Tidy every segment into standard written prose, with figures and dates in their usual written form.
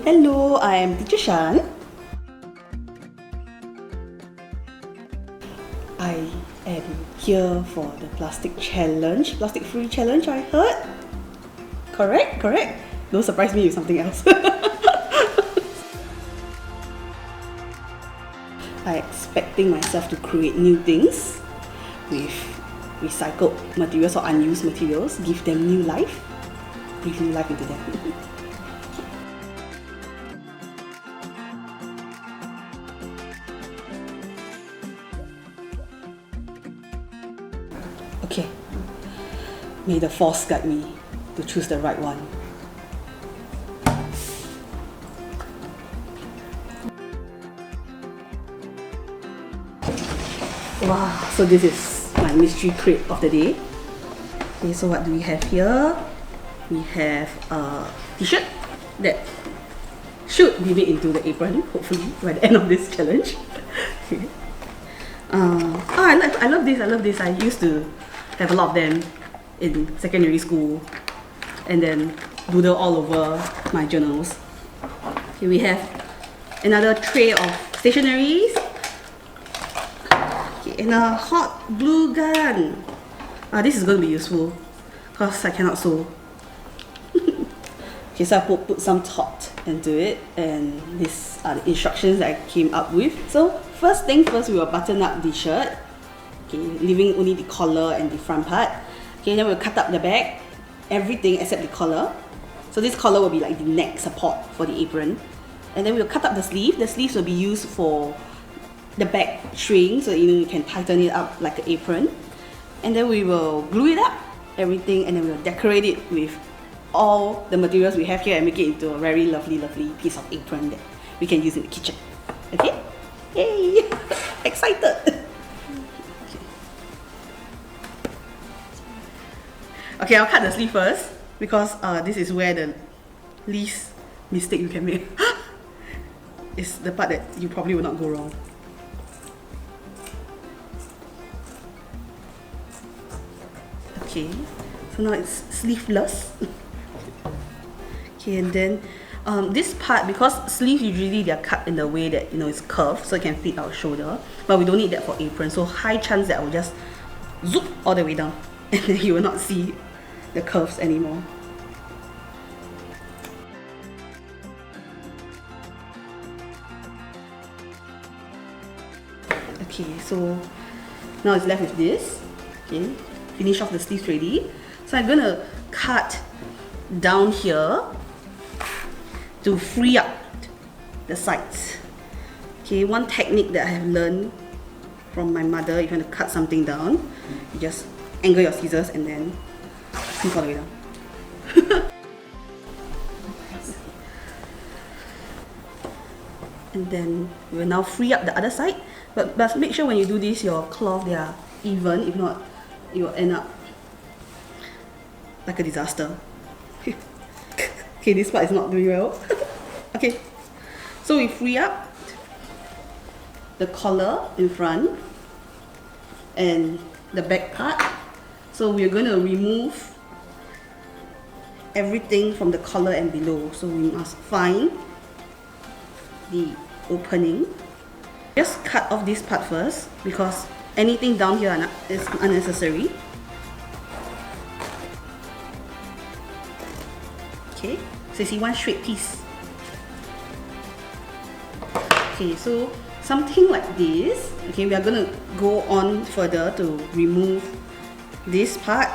Hello, I am Teacher Shan. I am here for the plastic challenge, plastic free challenge I heard. Correct? Don't surprise me with something else. I'm expecting myself to create new things with recycled materials or unused materials, give them new life, breathe new life into them. Okay, may the force guide me to choose the right one. Wow, so this is my mystery crate of the day. Okay, so what do we have here? We have a t-shirt that should be made into the apron, hopefully, by the end of this challenge. Okay. I love this. I used to have a lot of them in secondary school and then doodle all over my journals. Okay, we have another tray of stationeries. Okay, and a hot glue gun. This is going to be useful because I cannot sew. Okay, so I put some thought into it, and these are the instructions that I came up with. So first thing first, we will button up the shirt. Okay, leaving only the collar and the front part. Okay, then we'll cut up the back, everything except the collar. So this collar will be like the neck support for the apron. And then we'll cut up the sleeve. The sleeves will be used for the back string, so you can tighten it up like an apron. And then we will glue it up, everything, and then we'll decorate it with all the materials we have here and make it into a very lovely piece of apron that we can use in the kitchen. Okay? Yay! Excited! Okay, I'll cut the sleeve first because this is where the least mistake you can make. It's the part that you probably will not go wrong. Okay, so now it's sleeveless. Okay, and then this part, because sleeves usually they are cut in the way that it's curved, so it can fit our shoulder. But we don't need that for apron, so high chance that I will just zoop all the way down, and then you will not see the curves anymore. Okay, so now it's left with this. Okay, finish off the sleeves ready. So I'm gonna cut down here to free up the sides. Okay, one technique that I have learned from my mother, if you want to cut something down, you just angle your scissors and then squeeze all the way down. And then we will now free up the other side, but make sure when you do this your cloth they are even, if not you will end up like a disaster. Okay, this part is not doing well. Okay, so we free up the collar in front and the back part. So we're going to remove everything from the collar and below. So we must find the opening. Just cut off this part first because anything down here is unnecessary. Okay, so you see one straight piece. Okay, so something like this. Okay, we are going to go on further to remove this part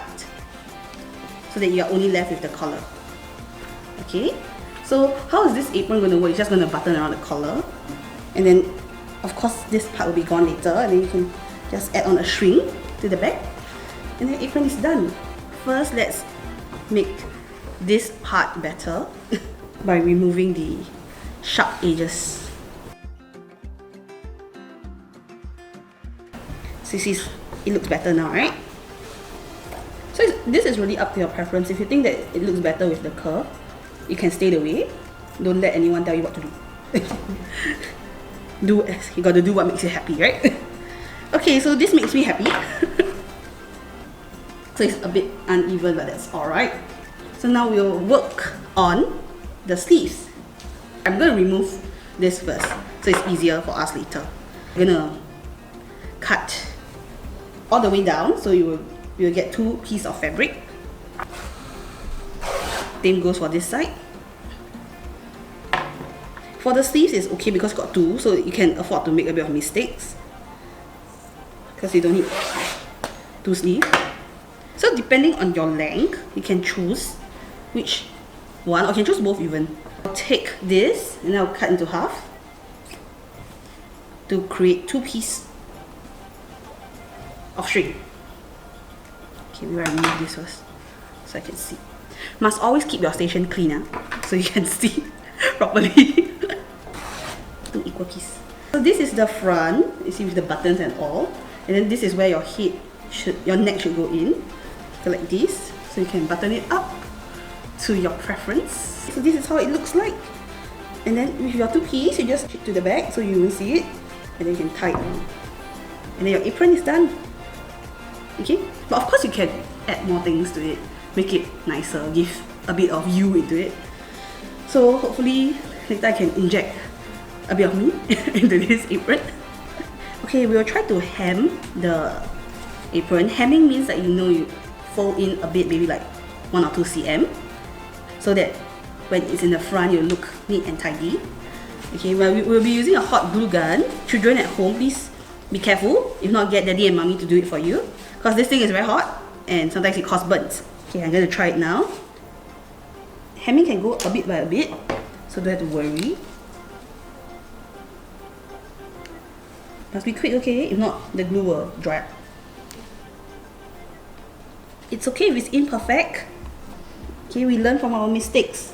so that you are only left with the collar. Okay, so how is this apron going to work? It's just going to button around the collar, and then of course this part will be gone later, and then you can just add on a string to the back, and the apron is done. First, let's make this part better by removing the sharp edges. So you see, it looks better now, right? So this is really up to your preference. If you think that it looks better with the curve, you can stay the way. Don't let anyone tell you what to do. You got to do what makes you happy, right? Okay, so this makes me happy. So it's a bit uneven, but that's alright. So now we'll work on the sleeves. I'm going to remove this first, so it's easier for us later. I'm going to cut all the way down, so you will get 2 pieces of fabric. Same goes for this side. For the sleeves, it's okay because it's got 2, so you can afford to make a bit of mistakes. Because you don't need 2 sleeves. So depending on your length, you can choose which one, or you can choose both even. I'll take this and I'll cut into half to create 2 pieces of string. Okay, we'll remove this first so I can see. Must always keep your station clean, so you can see properly. 2 equal pieces. So this is the front, you see, with the buttons and all. And then this is where your neck should go in. So like this. So you can button it up to your preference. So this is how it looks like. And then with your 2 pieces, you just stick to the back so you will see it. And then you can tie it on. And then your apron is done. Okay? But of course you can add more things to it. Make it nicer, give a bit of you into it. So hopefully later I can inject a bit of me into this apron. Okay, we'll try to hem the apron. Hemming means that you fold in a bit, maybe like 1 or 2 cm, so that when it's in the front, you look neat and tidy. Okay, well, we'll be using a hot glue gun. Children at home, please be careful. If not, get daddy and mommy to do it for you, because this thing is very hot and sometimes it causes burns. Okay, I'm going to try it now. Hemming can go a bit by a bit, so don't have to worry. Must be quick, okay? If not, the glue will dry up. It's okay if it's imperfect. Okay, we learn from our mistakes.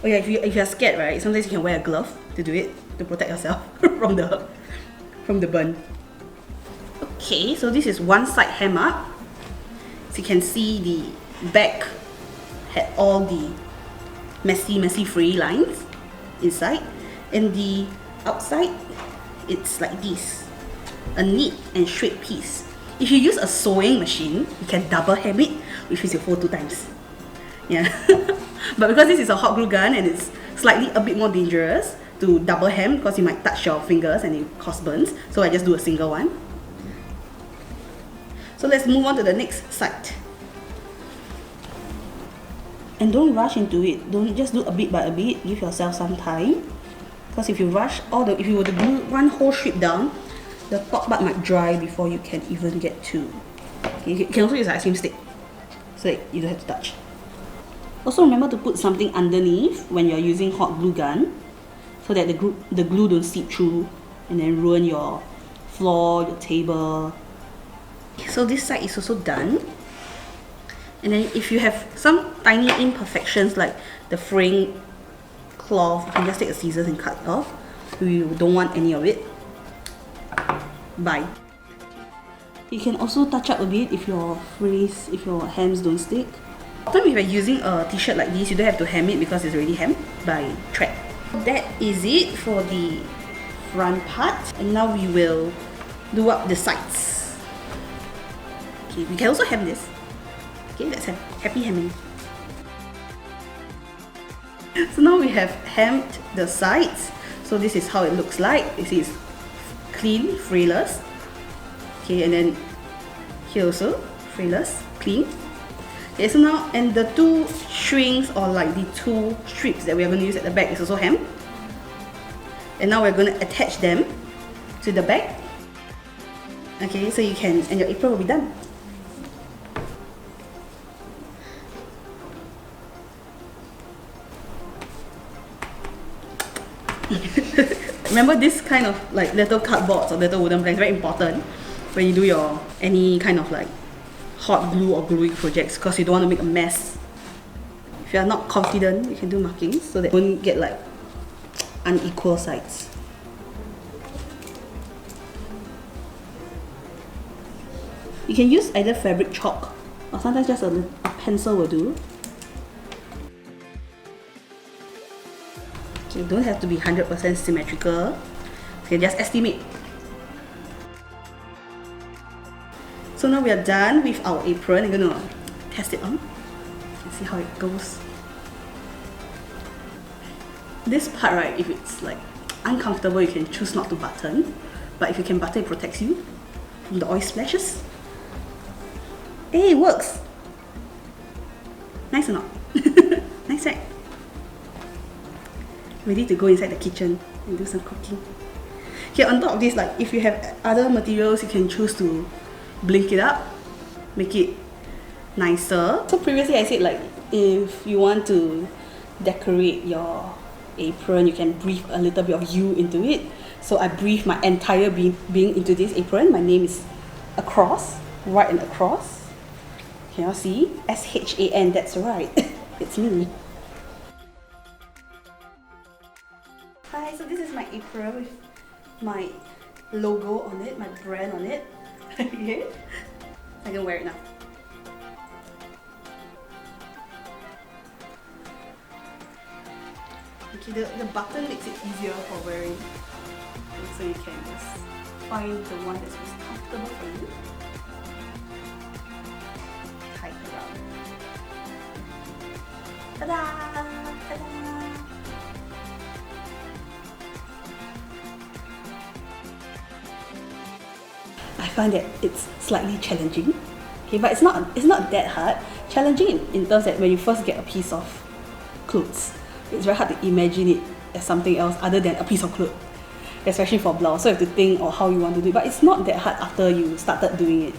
Oh yeah, if you're scared, right? Sometimes you can wear a glove to do it, to protect yourself from the burn. Okay, so this is one side hem up. So you can see the back had all the messy free lines inside. And the outside, it's like this, a neat and straight piece. If you use a sewing machine, you can double hem it, which means you fold 2 times. Yeah. But because this is a hot glue gun and it's slightly a bit more dangerous to double hem because you might touch your fingers and it cause burns, so I just do a single one. So let's move on to the next side. And don't rush into it. Don't just do a bit by a bit. Give yourself some time. Because if you rush if you were to glue one whole strip down, the top part might dry before you can even get to. Okay, you can also use an ice cream stick, so that you don't have to touch. Also remember to put something underneath when you're using hot glue gun, so that the glue don't seep through and then ruin your floor, your table. So this side is also done. And then if you have some tiny imperfections like the fraying cloth, you can just take a scissors and cut it off. We don't want any of it. Bye. You can also touch up a bit if your hems don't stick. Sometimes if you're using a t-shirt like this, you don't have to hem it because it's already hemmed by thread. That is it for the front part. And now we will do up the sides. Okay, we can also hem this. Okay, let's have happy hemming. So now we have hemmed the sides. So this is how it looks like. You see it's clean, frayless. Okay, and then here also, frayless, clean. Okay, so now, and the 2 strings or like the 2 strips that we are going to use at the back is also hemmed. And now we're going to attach them to the back. Okay, so you can, and your apron will be done. Remember this kind of like little cardboards or little wooden planks, very important when you do any kind of like hot glue or gluing projects, because you don't want to make a mess. If you are not confident, you can do markings so that you won't get like unequal sides. You can use either fabric chalk or sometimes just a pencil will do. Okay, don't have to be 100% symmetrical. Okay, just estimate. So now we are done with our apron. I'm gonna test it on and see how it goes. this part, right, if it's like uncomfortable, you can choose not to button. But if you can button, it protects you from the oil splashes. Hey, it works! Nice or not? Nice, right? Ready to go inside the kitchen and do some cooking. Okay, on top of this, like if you have other materials, you can choose to blink it up, make it nicer. So previously I said like if you want to decorate your apron, you can breathe a little bit of you into it. So I breathe my entire being into this apron. My name is across, right and across. Can you see? S-H-A-N, that's right. It's me. Hi, so this is my apron with my logo on it, my brand on it. Okay, I can wear it now. Okay, the button makes it easier for wearing, so you can just find the one that's most comfortable for you. Tight around. Ta-da! Ta-da! I find that it's slightly challenging, okay, but it's not that hard. Challenging in terms that when you first get a piece of clothes, it's very hard to imagine it as something else other than a piece of clothes, especially for blouse. So you have to think of how you want to do it, but it's not that hard after you started doing it.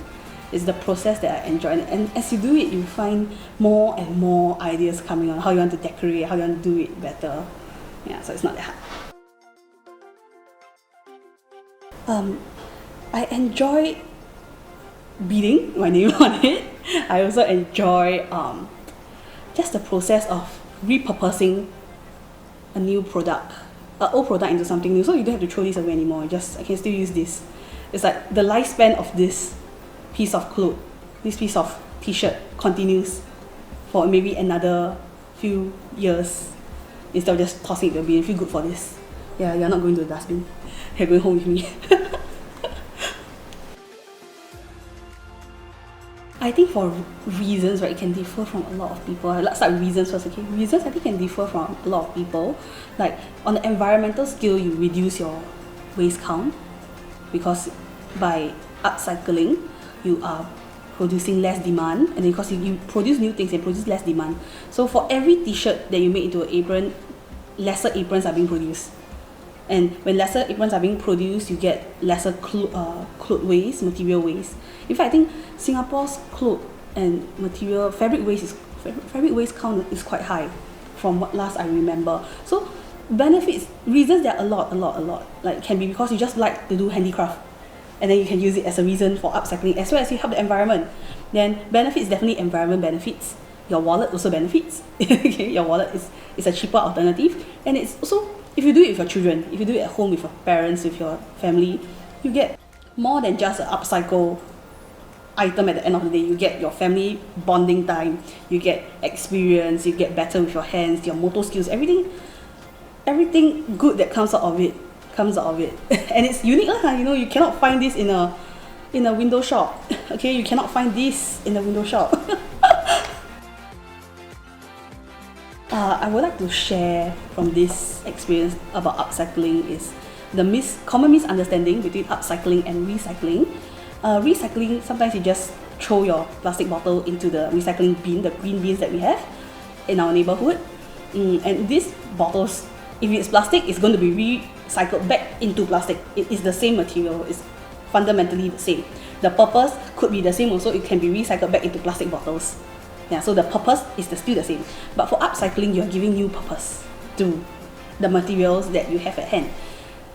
It's the process that I enjoy, and as you do it, you find more and more ideas coming on how you want to decorate, how you want to do it better. Yeah, so it's not that hard. I enjoy beading my name on it. I also enjoy just the process of repurposing a new product, an old product into something new. So you don't have to throw this away anymore. I can still use this. It's like the lifespan of this piece of cloth, this piece of t-shirt continues for maybe another few years instead of just tossing it to the bin. I feel good for this. Yeah, you're not going to the dustbin. You're going home with me. I think for reasons, right, it can differ from a lot of people. Let's start with reasons first, okay? Reasons I think can differ from a lot of people. Like on the environmental scale, you reduce your waste count because by upcycling, you are producing less demand, and then because you produce new things and produce less demand. So for every t-shirt that you make into an apron, lesser aprons are being produced. And when lesser aprons are being produced, you get lesser cloth waste, material waste. In fact, I think Singapore's cloth and material fabric waste count is quite high from what last I remember. So benefits, reasons, there are a lot. Like can be because you just like to do handicraft, and then you can use it as a reason for upcycling, as well as you help the environment. Then benefits, definitely environment benefits. Your wallet also benefits. Okay, your wallet is a cheaper alternative, and it's also, if you do it with your children, if you do it at home with your parents, with your family, you get more than just an upcycle item at the end of the day. You get your family bonding time, you get experience, you get better with your hands, your motor skills, everything good that comes out of it. And it's unique lah, you know, you cannot find this in a window shop. Okay, you cannot find this in a window shop. I would like to share from this experience about upcycling is the common misunderstanding between upcycling and recycling. Recycling, sometimes you just throw your plastic bottle into the recycling bin, the green bins that we have in our neighborhood. And these bottles, if it's plastic, it's going to be recycled back into plastic. It is the same material, it's fundamentally the same. The purpose could be the same also, it can be recycled back into plastic bottles. Yeah, so the purpose is still the same. But for upcycling, you're giving new purpose to the materials that you have at hand.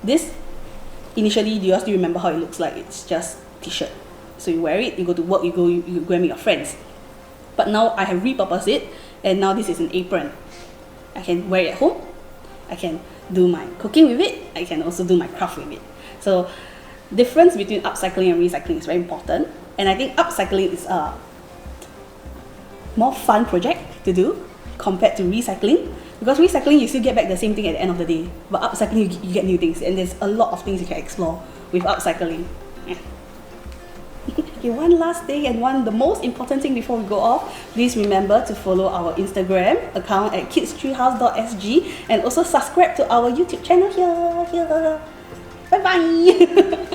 This, initially, do you all still remember how it looks like? It's just t-shirt. So you wear it, you go to work, you go and meet your friends. But now I have repurposed it, and now this is an apron. I can wear it at home, I can do my cooking with it, I can also do my craft with it. So difference between upcycling and recycling is very important, and I think upcycling is a more fun project to do compared to recycling, because recycling you still get back the same thing at the end of the day, but upcycling you get new things, and there's a lot of things you can explore with upcycling. Yeah. Okay, one last thing and the most important thing before we go off, please remember to follow our Instagram account at kidstreehouse.sg and also subscribe to our YouTube channel here. Bye bye.